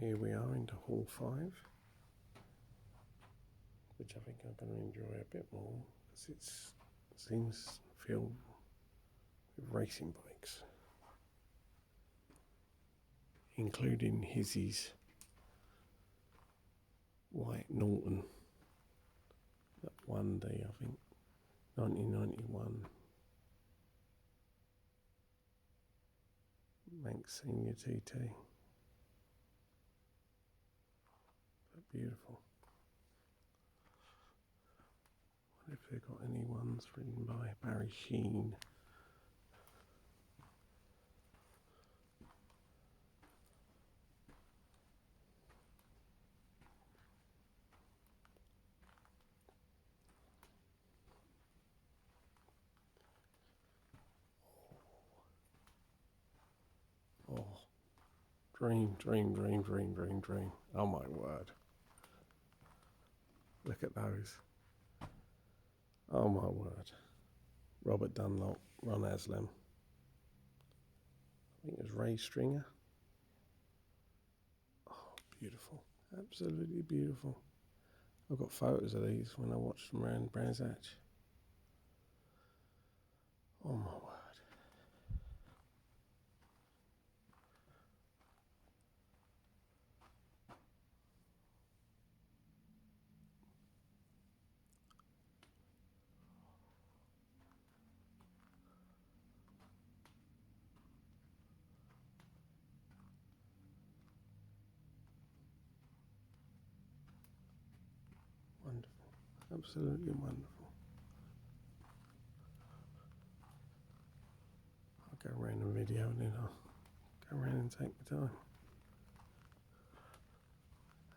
Here we are into Hall 5, which I think I'm going to enjoy a bit more because it seems filled with racing bikes, including Hizzy's White Norton that won the, I think, 1991 Manx Senior TT. But beautiful. I wonder if they've got any ones written by Barry Sheen. Oh, dream. Oh my word. Look at those. Oh my word. Robert Dunlop, Ron Aslam. I think it was Ray Stringer. Oh, beautiful. Absolutely beautiful. I've got photos of these when I watched them around Brands Hatch. Oh my word. Wonderful. Absolutely wonderful. I'll go around the video and then I'll go around and take my time.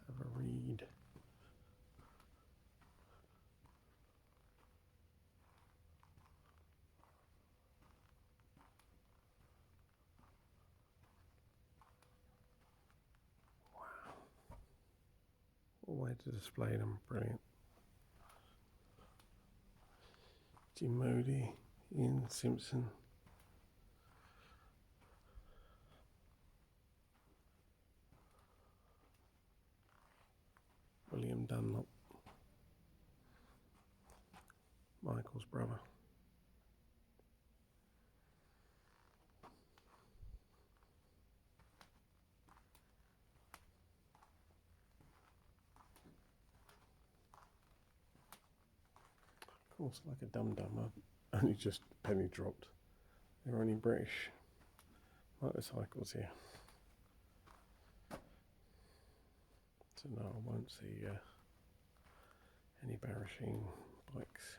Have a read. Wow. What a way to display them. Brilliant. Jim Moody, Ian Simpson. William Dunlop. Michael's brother. Of course, like a dum-dum, I only just penny dropped. They're only British motorcycles here. So no, I won't see any Barasheen bikes.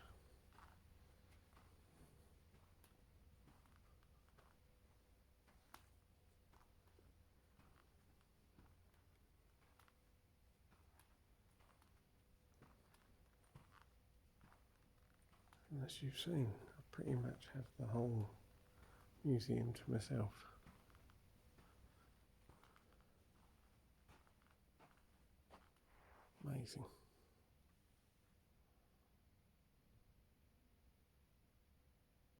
And as you've seen, I pretty much have the whole museum to myself. Amazing.